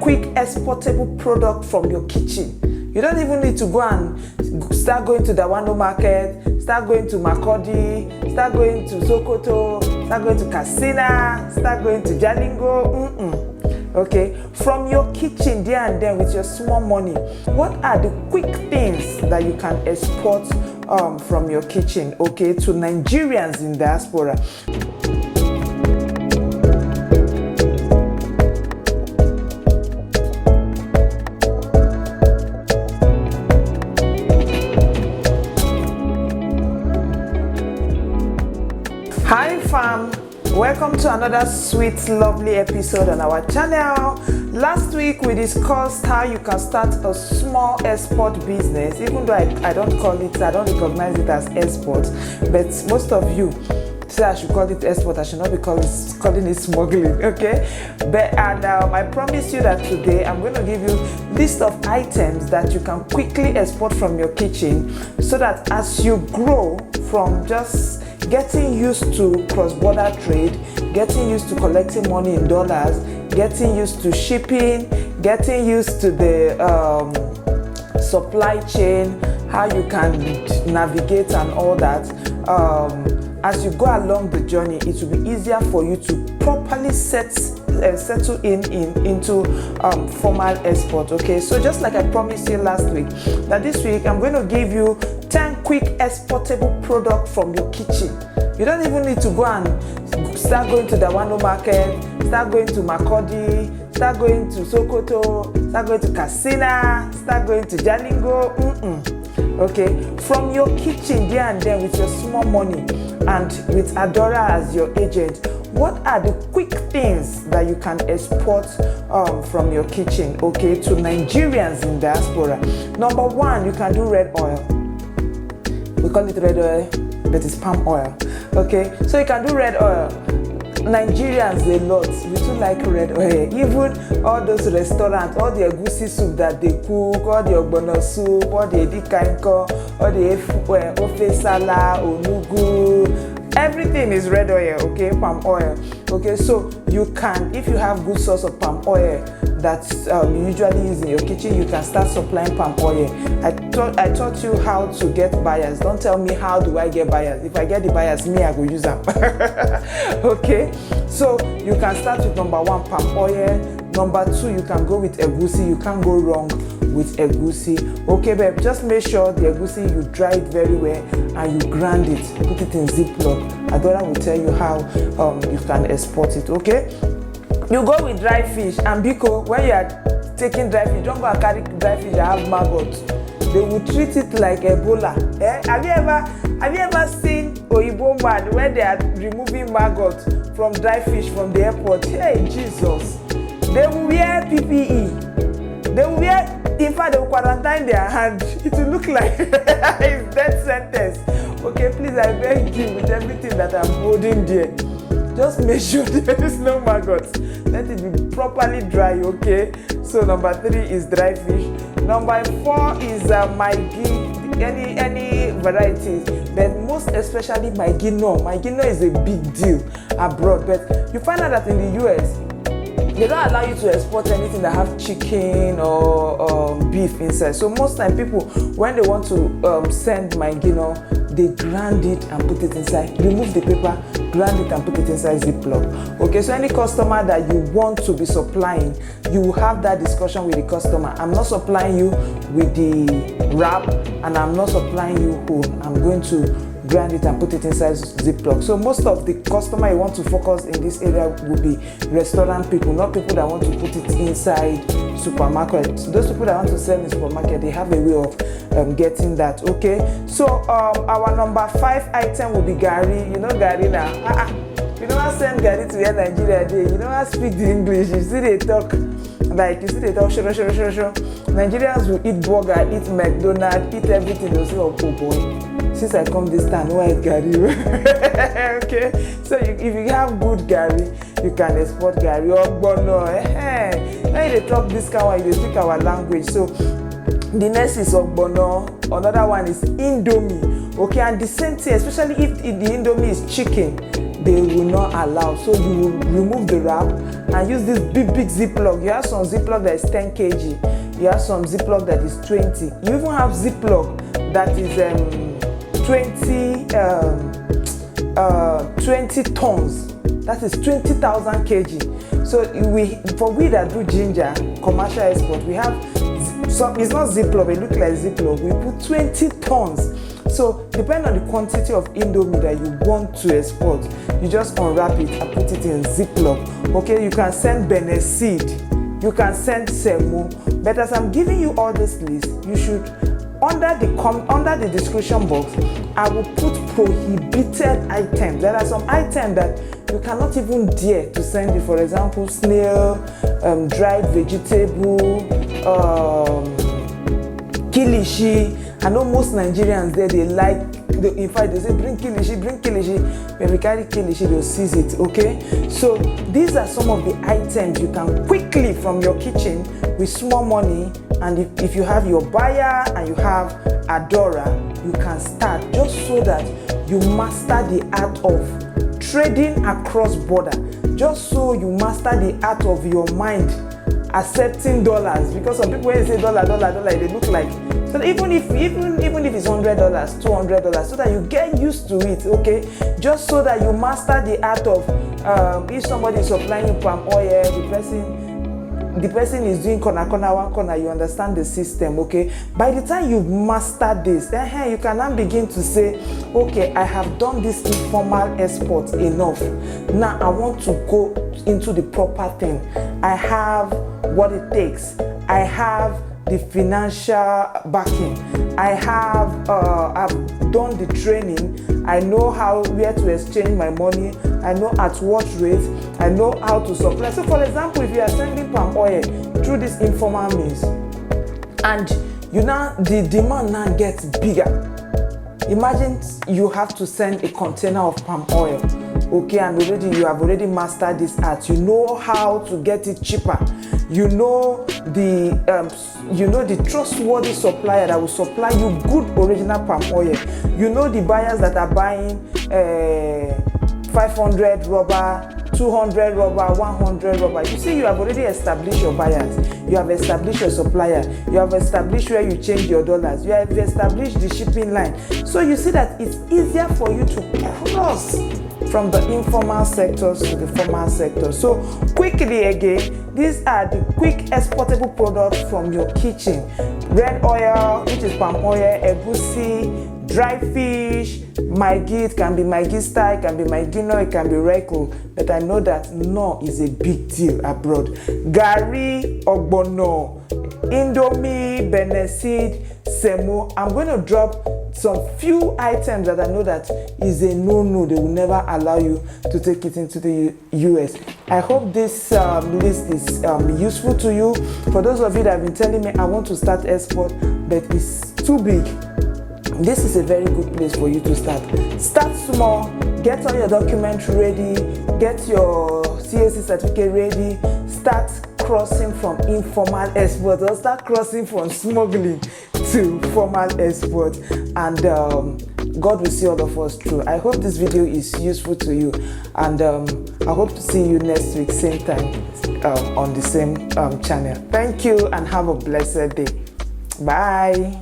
quick exportable product from your kitchen. You don't even need to go and start going to the Dawano market, start going to Makurdi, start going to Sokoto, start going to Katsina, start going to Jalingo. Okay, from your kitchen there and then with your small money, what are the quick things that you can export from your kitchen, okay, to Nigerians in diaspora? Hi fam, welcome to another sweet lovely episode on our channel. Last week we discussed how you can start a small export business, even though I don't recognize it as export, but most of you say I should call it export. I should not be calling it smuggling, okay? But I promise you that today I'm going to give you a list of items that you can quickly export from your kitchen, so that as you grow from just getting used to cross-border trade, getting used to collecting money in dollars, getting used to shipping, getting used to the supply chain, how you can navigate and all that, as you go along the journey, it will be easier for you to properly settle into formal export. Okay, so just like I promised you last week, that this week I'm going to give you 10 quick exportable products from your kitchen. You don't even need to go and start going to the Dawano market, start going to Makurdi, start going to Sokoto, start going to Katsina, start going to Jalingo. Okay, from your kitchen there and then with your small money and with Adora as your agent, what are the quick things that you can export from your kitchen, okay, to Nigerians in diaspora? Number one, you can do red oil. We call it red oil, but it's palm oil. Okay, so you can do red oil. Nigerians a lot, we too like red oil. Even all those restaurants, all the egusi soup that they cook, all the ogbono soup, all the edikainko, all the ofe sala, onugu, everything is red oil, okay, palm oil. Okay, so you can, if you have good source of palm oil that you usually use in your kitchen, you can start supplying palm oil. I taught you how to get buyers. Don't tell me how do I get buyers. If I get the buyers, me I go use them. Okay, so you can start with number one, palm oil. Number two, you can go with egusi. You can't go wrong with egusi. Okay, babe, just make sure the egusi you dry it very well and you grind it, put it in Ziploc. Adora will tell you how you can export it. Okay, you go with dry fish, and biko, when you are taking dry fish, don't go and carry dry fish that have maggots. They will treat it like Ebola. Have you ever seen Oyibo man where they are removing maggots from dry fish from the airport? Hey Jesus, they will wear PPE. They will wear, in fact they will quarantine their hand. It will look like it's death sentence. Okay, please, I beg you, with everything that I'm holding there, just make sure there is no maggots. Let it be properly dry, okay? So number three is dry fish. Number four is maigi, any varieties, but most especially maigino. Maigino is a big deal abroad, but you find out that in the US, they don't allow you to export anything that have chicken or beef inside. So most time people, when they want to send maigino, they grind it and put it inside. Remove the paper, grind it and put it inside Ziploc. Okay, so any customer that you want to be supplying, you will have that discussion with the customer. I'm not supplying you with the wrap, and I'm not supplying you whole. I'm going to grind it and put it inside Ziploc. So most of the customer you want to focus in this area will be restaurant people, not people that want to put it inside supermarket. Those people that want to sell in supermarket, they have a way of getting that. Okay, so our number five item will be gari. You know gari now. You know how send gari to where Nigeria dey. You know how speak the English. You see they talk like, you see they talk sure. Nigerians will eat burger, eat McDonald's, eat everything. They'll say, oh boy, since I come this time, no white gari. Okay, so if you have good gari, you can export gari. Ogbono, when they talk this kind of, they speak our language. So the next is ogbono. Another one is indomie. Okay, and the same thing, especially if the indomie is chicken, they will not allow. So you will remove the wrap and use this big Ziploc. You have some Ziploc that is 10 kg. You have some Ziploc that is 20. You even have Ziploc that is 20 tons. That is 20,000 kg. So for we that do ginger commercial export, we have some. It's not Ziploc. It looks like Ziploc. We put 20 tons. So depending on the quantity of Indomie that you want to export, you just unwrap it and put it in Ziploc. Okay, you can send Benin seed, you can send semo. But as I'm giving you all this list, you should under the description box, I will put prohibited items. There are some items that you cannot even dare to send you. For example, snail, dried vegetable, kilishi. I know most Nigerians there, they like, in fact, they say, bring kilishi. When we carry kilishi, they'll seize it, okay? So these are some of the items you can quickly from your kitchen with small money. And if you have your buyer and you have Adora, you can start just so that you master the art of trading across border. Just so you master the art of your mind accepting dollars, because some people when they say dollar, they look like, so even if it's $100, $200, so that you get used to it, okay? Just so that you master the art of if somebody is supplying you palm oil, the person is doing one corner, you understand the system, okay? By the time you've mastered this, you can now begin to say, okay, I have done this informal export enough. Now I want to go into the proper thing. I have what it takes. I have the financial backing. I have I've done the training. I know where to exchange my money. I know at what rate. I know how to supply. So for example, if you are sending palm oil through this informal means, and the demand now gets bigger. Imagine you have to send a container of palm oil, okay, and you have already mastered this art. You know how to get it cheaper. You know the trustworthy supplier that will supply you good original palm oil. You know the buyers that are buying 500 rubber, 200 rubber, 100 rubber. You see, you have already established your buyers. You have established your supplier. You have established where you change your dollars. You have established the shipping line. So you see that it's easier for you to cross from the informal sectors to the formal sector. So quickly again, these are the quick exportable products from your kitchen. Red oil, which is palm oil, egusi, dry fish, Maggi. It can be Maggi star, it can be Maggi, it can be Reiko. But I know that no is a big deal abroad. Gari, ogbono, Indomie, Benin seed, semo. I'm going to drop some few items that I know that is a no-no. They will never allow you to take it into the US. I hope this list is useful to you. For those of you that have been telling me I want to start export, but it's too big, this is a very good place for you to start. Start small, get all your documents ready, get your CAC certificate ready, start crossing from informal export, or start crossing from smuggling to formal export, and God will see all of us through. I hope this video is useful to you, and I hope to see you next week, same time, on the same channel. Thank you and have a blessed day. Bye.